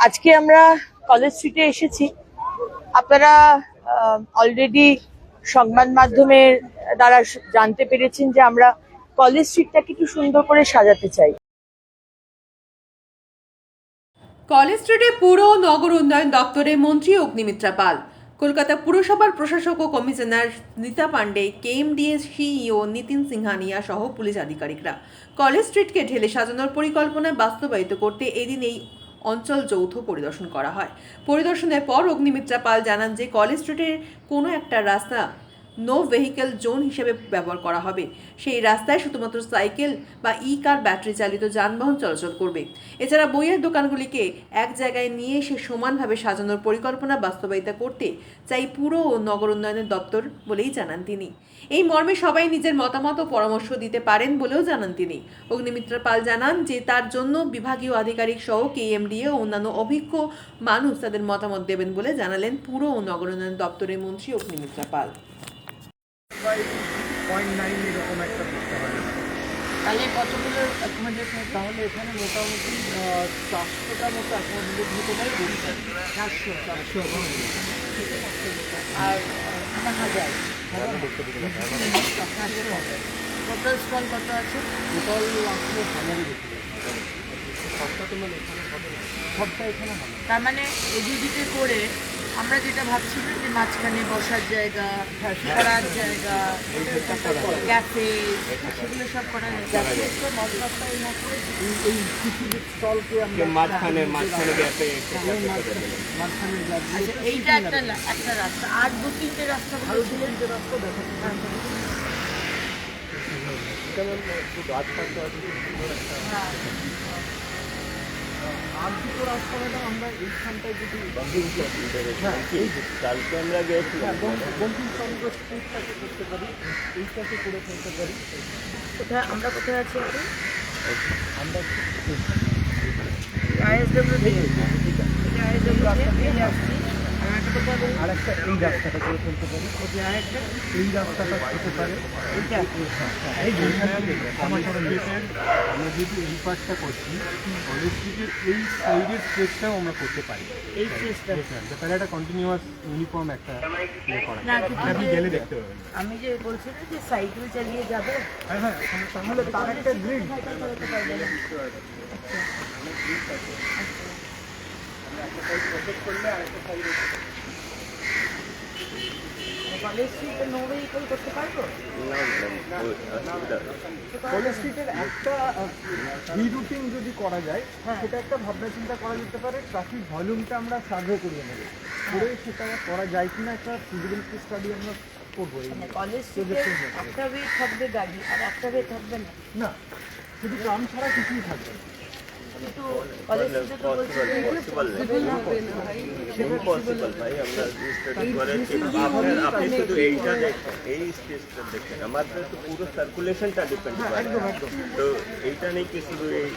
আজকে আমরা কলেজ স্ট্রিটে এসেছি। আপনারা অলরেডি সংবাদ মাধ্যমের দ্বারা জানতে পেরেছেন যে আমরা কলেজ স্ট্রিটটাকে একটু সুন্দর করে সাজাতে চাই। কলেজ স্ট্রিটে পুর ও নগর উন্নয়ন দপ্তরের মন্ত্রী অগ্নিমিত্রা পাল, কলকাতা পুরসভার প্রশাসক ও commissioner Nita Pandey, KMDA CEO Nitin Singhania সহ পুলিশ আধিকারিকরা কলেজ স্ট্রিটকে ঢেলে সাজানোর পরিকল্পনা বাস্তবায়িত করতে এদিন এই অঞ্চল যৌথ পরিদর্শন করা হয়। পরিদর্শনের পর অগ্নিমিত্রা পাল জানান যে কলেজ স্ট্রিটের কোনো একটা রাস্তা নো ভেহিকেল জোন হিসেবে ব্যবহার করা হবে। সেই রাস্তায় শুধুমাত্র সাইকেল বা ই কার ব্যাটারি চালিত যানবাহন চলাচল করবে। এছাড়া বইয়ের দোকানগুলিকে এক জায়গায় নিয়ে এসে সমানভাবে সাজানোর পরিকল্পনা বাস্তবায়িত করতে চাই পুর ও নগর উন্নয়নের দপ্তর বলেই জানান তিনি। এই মর্মে সবাই নিজের মতামত ও পরামর্শ দিতে পারেন বলেও জানান তিনি। অগ্নিমিত্রা পাল জানান যে তার জন্য বিভাগীয় আধিকারিক সহ কেএমডিএ ও অন্যান্য অভিজ্ঞ মানুষ তাদের মতামত দেবেন বলে জানালেন পুর ও নগর উন্নয়ন দপ্তরের মন্ত্রী অগ্নিমিত্রা পাল। 0.9 এরকম একটা করতে হবে। তাহলে কতগুলো অ্যাকোমোডেশন? তাহলে এখানে মোটামুটি 400টার মতো অ্যাকোমোডেশন হতে পারে। 400 আর দেখা যায় টোটাল স্টল কত আছে? টোটাল আসলে সামনে দেখতে সবটা তোমার এখানে হবে না, সবটা এখানে হবে। তার মানে এদিকে করে আমরা যেটা ভাবছিলাম যে মাঝখানে বসার জায়গা, পড়ার জায়গা, ক্যাফে, সেগুলো সব করা যাবে। এই কিছু স্টলকে আমরা মাঝখানে গ্যাপে মাঝখানে আচ্ছা, এইটা একটা রাস্তা, আর দু তিনটে রাস্তা আরো দু তিনটে রাস্তা দেখা যেমন একটু গাছ থাকতে হবে। আর দুটো রাস্তা ম্যাডাম আমরা এইখানটায় যদি কালকে আমরা গিয়েছিলাম বঙ্কিমচন্দ্র স্ট্রিটটাকে করতে পারি, এইটাকে করে ফেলতে পারি। কোথায় আমরা কোথায় আছি এখন? আমরা আরেকটা এই রাস্তাটা করে ফেলতে পারি, এই রাস্তাটা হতে পারে। আমরা যেহেতু এই পার্টটা করছি, কলেজ স্ট্রিটের এই সাইডের স্ট্রেচটাও আমরা করতে পারি। এই চেষ্টা তাহলে একটা কন্টিনিউয়াস ইউনিফর্ম একটা করা না, কিন্তু আপনি গেলে দেখতে পাবেন। আমি যে বলছি না যে সাইকেল চালিয়ে যাবে, হ্যাঁ তাহলে তার একটা গ্রিড কলেজ স্ট্রিটে নো ভেহিকল করতে পারবো? কলেজ স্ট্রিটের একটা রিরুটিং যদি করা যায়, সেটা একটা ভাবনা চিন্তা করা যেতে পারে। ট্রাফিক ভলিউমটা আমরা সার্ভে করিয়ে নেব, করে সেটা করা যায় কিনা একটা ফিজিবিলিটি স্টাডি আমরা করবো। কলেজ স্ট্রিটে একটা ওয়ে থাকবে গাড়ি আর একটা ওয়ে থাকবে না? না, শুধু ট্রাম ছাড়া কিছুই থাকবে না। কিন্তু কলেজ স্ট্রিটে তো বলছে যে ইম্পসিবল ভাই, আমরা স্টাডি করেছি। আপনি শুধু এইটা দেখেন, এই স্পেসটা দেখেন, আমাদের তো পুরো সার্কুলেশনটা ডিপেন্ড করে। তো এইটা নেই কি শুধু এই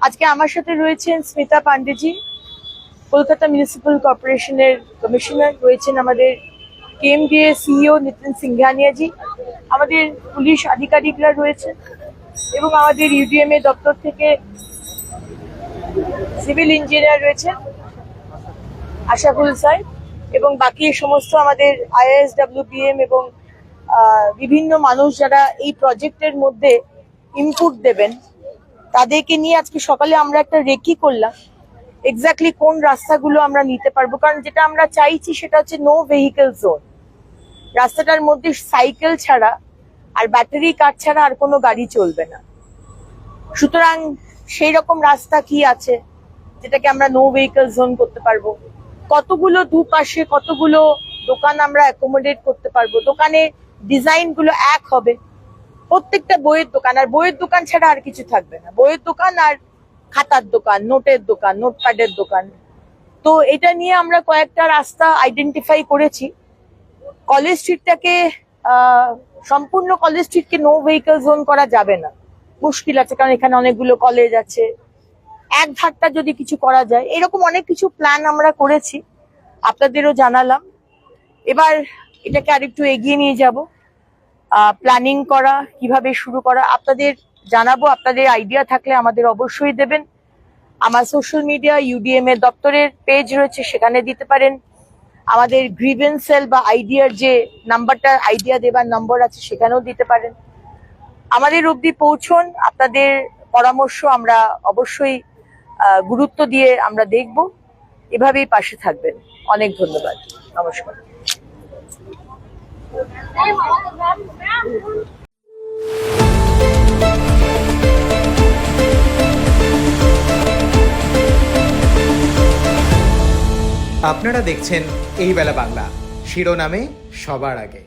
আজকে আমার সাথে রয়েছেন স্মিতা পান্ডেজি, কলকাতা মিউনিসিপ্যাল কর্পোরেশনের কমিশনার, রয়েছেন আমাদের কেএমডিএ সিইও নিতিন সিংহানিয়াজি, আমাদের পুলিশ আধিকারিকরা রয়েছেন এবং আমাদের ইউডিএমএ দপ্তর থেকে সিভিল ইঞ্জিনিয়ার রয়েছেন আশাফুল সাহেব, এবং বাকি সমস্ত আমাদের আইএসডব্লিউপিএম এবং বিভিন্ন মানুষ যারা এই প্রজেক্টের মধ্যে ইনপুট দেবেন, তাদেরকে নিয়ে আজকে সকালে আমরা একটা রেকি করলাম এক্স্যাক্টলি কোন রাস্তাগুলো আমরা নিতে পারবো। কারণ যেটা আমরা চাইছি সেটা হচ্ছে নো ভেহিকেল জোন। রাস্তাটার মধ্যে সাইকেল ছাড়া আর ব্যাটারি কার ছাড়া আর কোনো গাড়ি চলবে না। সুতরাং সেই রকম রাস্তা কি আছে যেটাকে আমরা নো ভেহিকেল জোন করতে পারবো, কতগুলো দুপাশে কতগুলো দোকান আমরা অ্যাকোমোডেট করতে পারবো, দোকানের ডিজাইন গুলো এক হবে, প্রত্যেকটা বইয়ের দোকান, আর বইয়ের দোকান ছাড়া আর কিছু থাকবে না, বইয়ের দোকান আর খাতার দোকান, নোটের দোকান, নোটপ্যাডের দোকান। তো এটা নিয়ে আমরা কয়েকটা রাস্তা আইডেন্টিফাই করেছি। কলেজ স্ট্রিটটাকে সম্পূর্ণ কলেজ স্ট্রিটকে নো ভেহিকেল জোন করা যাবে না, মুশকিল আছে, কারণ এখানে অনেকগুলো কলেজ আছে। এক ধারটা যদি কিছু করা যায়, এরকম অনেক কিছু প্ল্যান আমরা করেছি। আপনাদেরও জানালাম। এবার এটাকে আরেকটু এগিয়ে নিয়ে যাব, প্ল্যানিং করা, কিভাবে শুরু করা আপনাদের জানাবো। আপনাদের আইডিয়া থাকলে আমাদের অবশ্যই দেবেন। আমার সোশ্যাল মিডিয়া ইউডিএম এর দপ্তরের পেজ রয়েছে, সেখানে দিতে পারেন। আমাদের গ্রিভেন্স সেল বা আইডিয়ার যে নাম্বারটা, আইডিয়া দেবার নম্বর আছে, সেখানেও দিতে পারেন। আমাদের অবধি পৌঁছন, আপনাদের পরামর্শ আমরা অবশ্যই গুরুত্ব দিয়ে আমরা দেখব। এভাবেই পাশে থাকবেন। অনেক ধন্যবাদ, নমস্কার। আপনারা দেখছেন এই বেলা বাংলা, শিরোনামে সবার আগে।